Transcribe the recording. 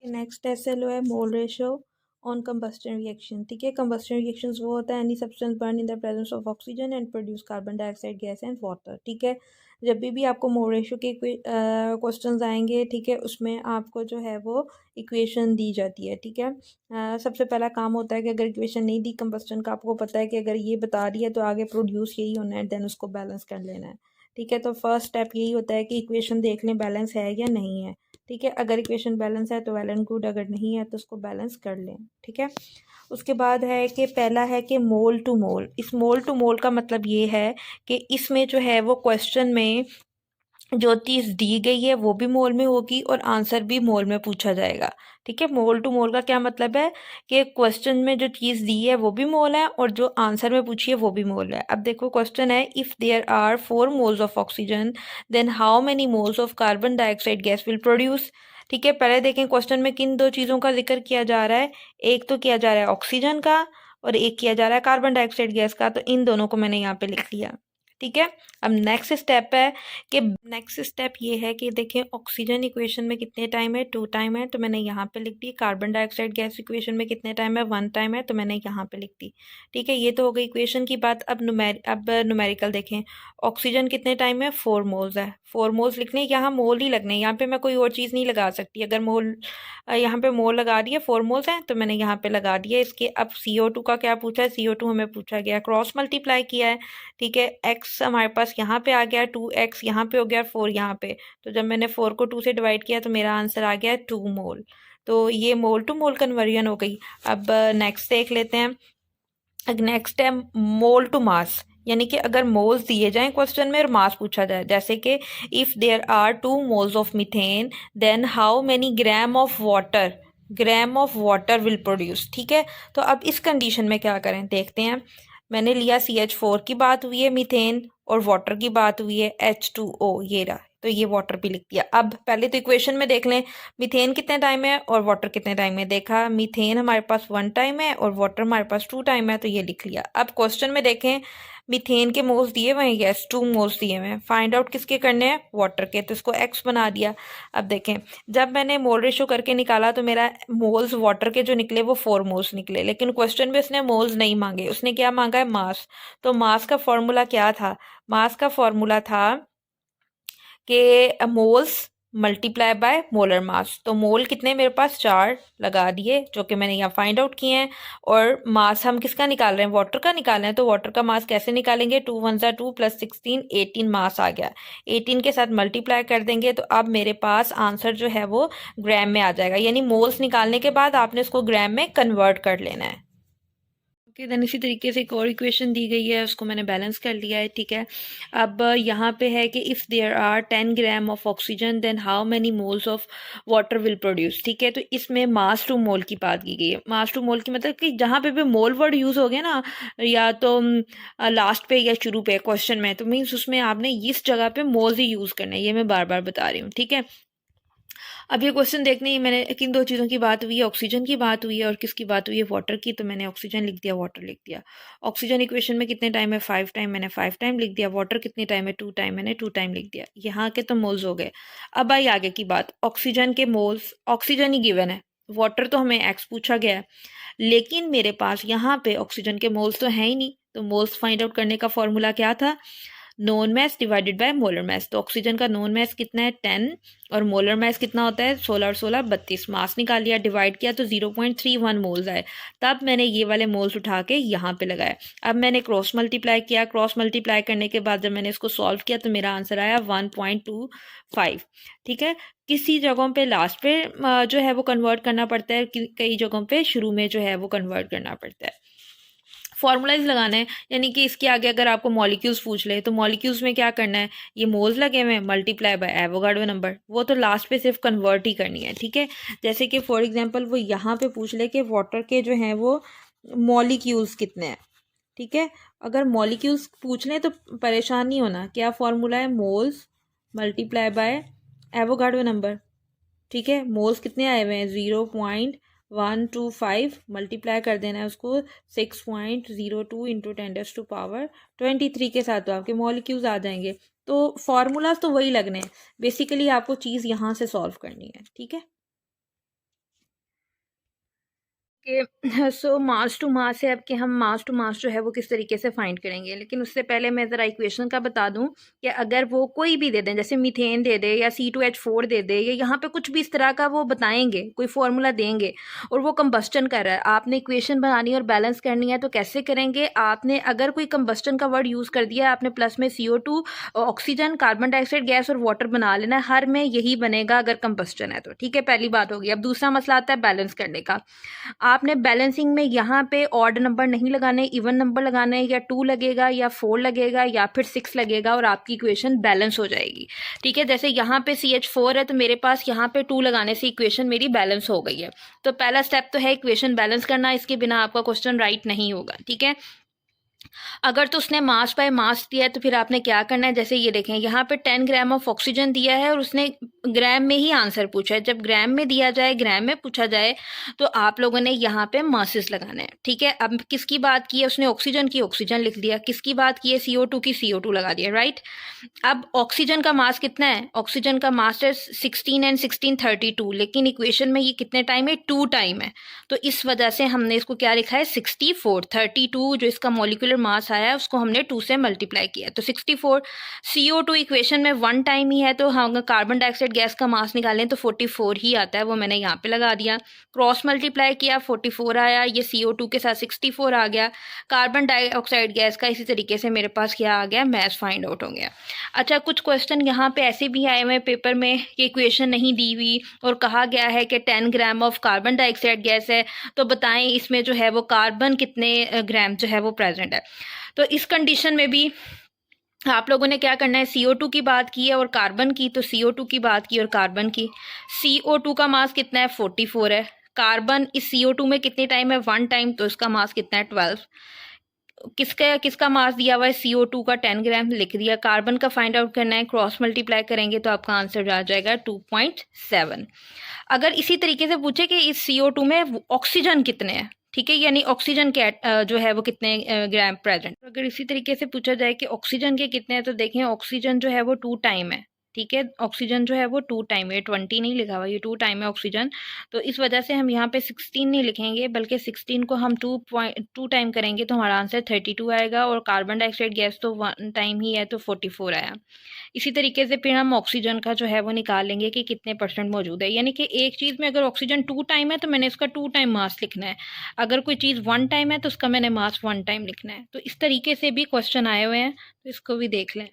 Next SLO है mole ratio on combustion reaction. ठीक है, कंबस्टन रिएक्शंस वो होता है any substance burn in the presence of oxygen and produce carbon dioxide gas and water. ठीक है, जब भी आपको मोल रेशो के क्वेश्चंस आएंगे, ठीक है, उसमें आपको जो है वो इक्वेशन दी जाती है। ठीक है, सबसे पहला काम होता है कि अगर इक्वेशन नहीं दी कंबस्टन का, आपको पता है कि अगर ये बता रही है तो आगे प्रोड्यूस यही होना है, देन उसको बैलेंस कर लेना है। ठीक है, तो फर्स्ट स्टेप यही होता है कि इक्वेशन देख लें बैलेंस है या नहीं है। ठीक है, अगर इक्वेशन बैलेंस है तो वेल एंड गुड, अगर नहीं है तो उसको बैलेंस कर लें। ठीक है, उसके बाद है कि पहला है कि मोल टू मोल। इस मोल टू मोल का मतलब ये है कि इसमें जो है वो क्वेश्चन में जो चीज़ दी गई है वो भी मोल में होगी और आंसर भी मोल में पूछा जाएगा। ठीक है, मोल टू मोल का क्या मतलब है कि क्वेश्चन में जो चीज़ दी है वो भी मोल है और जो आंसर में पूछी है वो भी मोल है। अब देखो क्वेश्चन है, if there are 4 moles of oxygen then how many moles of carbon dioxide gas will produce. ठीक है, पहले देखें क्वेश्चन में किन दो चीज़ों का जिक्र किया जा रहा है। एक तो किया जा रहा है ऑक्सीजन का और एक किया जा रहा है कार्बन डाइऑक्साइड गैस का, तो इन दोनों को मैंने यहाँ पे लिख लिया। ठीक है, अब नेक्स्ट स्टेप है कि नेक्स्ट स्टेप ये है कि देखें ऑक्सीजन इक्वेशन में कितने टाइम है, 2 टाइम है, तो मैंने यहाँ पे लिख दी। कार्बन डाइऑक्साइड गैस इक्वेशन में कितने टाइम है, 1 टाइम है, तो मैंने यहाँ पे लिख दी। ठीक है, ये तो हो गई इक्वेशन की बात। अब न्यूमेरिकल देखें, ऑक्सीजन कितने टाइम है, 4 मोल्स है। 4 मोल्स लिखने, यहाँ मोल ही लगने, यहाँ पे मैं कोई और चीज़ नहीं लगा सकती। अगर मोल यहाँ पे मोल लगा दिए, 4 मोल्स हैं तो मैंने यहाँ पे लगा दिया इसके। अब CO2 का क्या पूछा है, CO2 हमें पूछा गया, क्रॉस मल्टीप्लाई किया है। ठीक है, x हमारे पास यहाँ पे आ गया 2x, यहाँ पे हो गया 4 यहाँ पे, तो जब मैंने 4 को 2 से डिवाइड किया तो मेरा आंसर आ गया 2 मोल। तो ये मोल टू मोल कन्वर्जन हो गई। अब नेक्स्ट देख लेते हैं। नेक्स्ट है मोल टू मास, यानी कि अगर मोल्स दिए जाएं क्वेश्चन में और मास पूछा जाए, जैसे कि if there are 2 moles of methane then how many gram of water will produce. ठीक है, तो अब इस कंडीशन में क्या करें देखते हैं। मैंने लिया CH4 की बात हुई है मीथेन और वाटर की बात हुई है H2O, ये रहा, तो ये वाटर भी लिख दिया। अब पहले तो इक्वेशन में देख लें मीथेन कितने टाइम है और वाटर कितने टाइम में। देखा मीथेन हमारे पास 1 टाइम है और वाटर हमारे पास 2 टाइम है, तो ये लिख लिया। अब क्वेश्चन में देखें मीथेन के मोल्स दिए हुए हैं, यस 2 मोल्स दिए हुए हैं, फाइंड आउट किसके करने हैं, वाटर के, तो इसको x बना दिया। अब देखें जब मैंने मोल रेशो करके निकाला तो मेरा मोल्स वाटर के जो निकले वो 4 मोल्स निकले, लेकिन क्वेश्चन में उसने मोल्स नहीं मांगे, उसने क्या मांगा है, मास। तो मास का फॉर्मूला क्या था, मास का फॉर्मूला था कि moles multiply by molar mass. तो मोल कितने मेरे पास 4 लगा दिए जो कि मैंने यहाँ फाइंड आउट किए हैं, और मास हम किसका निकाल रहे हैं, वाटर का निकाल रहे हैं। तो वाटर का मास कैसे निकालेंगे, 2 1 2 + 16 18 मास आ गया, 18 के साथ मल्टीप्लाई कर देंगे तो अब मेरे पास आंसर जो है वो ग्राम में आ जाएगा। यानी मोल्स निकालने के बाद आपने उसको ग्राम में कन्वर्ट कर लेना है। ओके, देन इसी तरीके से एक और इक्वेशन दी गई है, उसको मैंने बैलेंस कर लिया है। ठीक है, अब यहाँ पे है कि if there are 10 gram of oxygen then how many moles of water will produce. ठीक है, तो इसमें मास टू मोल की बात की गई है। मास टू मोल की मतलब कि जहाँ पे भी मोल वर्ड यूज़ हो गया ना, या तो लास्ट पे या शुरू पे क्वेश्चन में, तो मीन्स उसमें आपने इस जगह पे मोल्स ही यूज़ करना है, ये मैं बार बार बता रही हूँ। ठीक है, अब ये क्वेश्चन देखने ही मैंने किन दो चीज़ों की बात हुई है, ऑक्सीजन की बात हुई है और किसकी बात हुई है, वाटर की, तो मैंने ऑक्सीजन लिख दिया, वाटर लिख दिया। ऑक्सीजन इक्वेशन में कितने टाइम है, 5 टाइम, मैंने 5 टाइम लिख दिया। वाटर कितने टाइम है, 2 टाइम, मैंने 2 टाइम लिख दिया। यहाँ के तो मोल्स हो गए। अब आई आगे की बात, ऑक्सीजन के मोल्स, ऑक्सीजन ही गिवन है, वाटर तो हमें एक्स पूछा गया है, लेकिन मेरे पास यहाँ पे ऑक्सीजन के मोल्स तो हैं ही नहीं, तो मोल्स फाइंड आउट करने का फॉर्मूला क्या था, non mess divided by molar mass. तो ऑक्सीजन का नॉन मैस कितना है, 10, और मोलर मैस कितना होता है, 16 और 16 32। मास निकाल लिया, डिवाइड किया तो 0.31 मोल्स आए। तब मैंने ये वाले मोल्स उठा के यहाँ पे लगाए। अब मैंने क्रॉस मल्टीप्लाई किया, क्रॉस मल्टीप्लाई करने के बाद जब मैंने इसको सॉल्व किया तो मेरा आंसर आया 1.25। ठीक है, किसी जगहों पे लास्ट पे जो है वो कन्वर्ट करना पड़ता है, कई जगहों पे शुरू में जो है वो कन्वर्ट करना पड़ता है। फॉर्मूलाइज लगाना है, यानी कि इसके आगे अगर आपको मॉलिक्यूल्स पूछ ले तो मॉलिक्यूल्स में क्या करना है, ये मोल्स लगे हुए हैं, मल्टीप्लाई बाय एवोगाड्रो नंबर, वो तो लास्ट पे सिर्फ कन्वर्ट ही करनी है। ठीक है, जैसे कि फॉर एग्जांपल वो यहाँ पे पूछ ले कि वाटर के जो हैं वो मॉलिक्यूल्स कितने हैं। ठीक है, अगर मॉलिक्यूल्स पूछ लें तो परेशान नहीं होना, क्या फॉर्मूला है, moles multiply by Avogadro number. ठीक है, मोल्स कितने आए हुए हैं, 0.125, मल्टीप्लाई कर देना है उसको 6.02 इंटू 10⁻23 के साथ, तो आपके मॉलिक्यूल्स आ जाएंगे। तो फार्मूलाज तो वही लगने हैं, बेसिकली आपको चीज़ यहाँ से सॉल्व करनी है। ठीक है। कि सो मास टू मास है अब कि हम मास टू मास जो है वो किस तरीके से फाइंड करेंगे, लेकिन उससे पहले मैं ज़रा इक्वेशन का बता दूं कि अगर वो कोई भी दे दें, जैसे मीथेन दे दे या C2H4 दे दे, या यहाँ पे कुछ भी इस तरह का वो बताएंगे, कोई फॉर्मूला देंगे और वो कंबस्टन कर रहा है, आपने इक्वेशन बनानी और बैलेंस करनी है, तो कैसे करेंगे? आपने अगर कोई कंबस्टन का वर्ड यूज़ कर दिया, आपने प्लस में CO2, oxygen, carbon dioxide gas और वाटर बना लेना है, हर में यही बनेगा अगर कंबस्टन है तो। ठीक है, पहली बात होगी। अब दूसरा मसला आता है बैलेंस करने का। आपने बैलेंसिंग में यहाँ पे ऑड नंबर नहीं लगाने, इवन नंबर लगाने, या 2 लगेगा या 4 लगेगा या फिर 6 लगेगा और आपकी इक्वेशन बैलेंस हो जाएगी। ठीक है, जैसे यहाँ पे CH4 है तो मेरे पास यहाँ पे 2 लगाने से इक्वेशन मेरी बैलेंस हो गई है। तो पहला स्टेप तो है इक्वेशन बैलेंस करना, इसके बिना आपका क्वेश्चन राइट नहीं होगा। ठीक है, अगर तो उसने मास बाय मास दिया है तो फिर आपने क्या करना है, जैसे ये देखें यहाँ पे 10 ग्राम ऑफ ऑक्सीजन दिया है और उसने ग्राम में ही आंसर पूछा है। जब ग्राम में दिया जाए, ग्राम में पूछा जाए, तो आप लोगों ने यहाँ पे मासेस लगाने हैं। ठीक है, अब किसकी बात की है उसने? ऑक्सीजन की, ऑक्सीजन लिख दिया। किसकी बात की है? CO2 की, CO2 लगा दिया। राइट, अब ऑक्सीजन का मास कितना है? ऑक्सीजन का मास है 16 एंड 16 32, लेकिन इक्वेशन में ये कितने टाइम है? 2 टाइम है, तो इस वजह से हमने इसको क्या लिखा है? 64। 32 जो इसका मॉलिक्यूलर मास आया है उसको हमने 2 से मल्टीप्लाई किया, तो 64। CO2 इक्वेशन में 1 टाइम ही है, तो हम डाइऑक्साइड गैस का मास निकालें तो 44 ही आता है, वो मैंने यहाँ पे लगा दिया। क्रॉस मल्टीप्लाई किया, 44 आया, ये CO2 के साथ 64 आ गया। कार्बन डाइऑक्साइड गैस का इसी तरीके से मेरे पास क्या आ गया? मैस फाइंड आउट हो गया। अच्छा, कुछ क्वेश्चन यहाँ पे ऐसे भी आए हुए पेपर में कि इक्वेशन नहीं दी हुई और कहा गया है कि 10 gram of carbon dioxide gas है, तो बताएं इसमें जो है वो कार्बन कितने ग्राम जो है वो प्रेजेंट है। तो इस कंडीशन में भी आप लोगों ने क्या करना है? CO2 की बात की है और कार्बन की, तो CO2 की बात की और कार्बन की। CO2 का मास कितना है? 44 है। कार्बन इस CO2 में कितने टाइम है? 1 टाइम, तो इसका मास कितना है? 12। किसका मास दिया हुआ है? CO2 का 10 ग्राम लिख दिया। कार्बन का फाइंड आउट करना है, क्रॉस मल्टीप्लाई करेंगे तो आपका आंसर आ जाएगा 2.7। अगर इसी तरीके से पूछे कि इस CO2 में ऑक्सीजन कितने हैं, ठीक है, यानी ऑक्सीजन के जो है वो कितने ग्राम प्रेजेंट, अगर इसी तरीके से पूछा जाए कि ऑक्सीजन के कितने हैं, तो देखें ऑक्सीजन जो है वो 2 टाइम है। ठीक है, ऑक्सीजन जो है वो 2 टाइम है, 20 नहीं लिखा हुआ, ये 2 टाइम है ऑक्सीजन, तो इस वजह से हम यहाँ पे 16 नहीं लिखेंगे, बल्कि 16 को हम 2 टाइम करेंगे तो हमारा आंसर 32 आएगा, और कार्बन डाइऑक्साइड गैस तो 1 टाइम ही है तो 44 आया। इसी तरीके से फिर हम ऑक्सीजन का जो है वो निकाल लेंगे कि कितने % मौजूद है, यानी कि एक चीज़ में अगर ऑक्सीजन 2 टाइम है तो मैंने इसका 2 टाइम मास लिखना है, अगर कोई चीज़ 1 टाइम है तो उसका मैंने मास 1 टाइम लिखना है। तो इस तरीके से भी क्वेश्चन आए हुए हैं, तो इसको भी देख लें।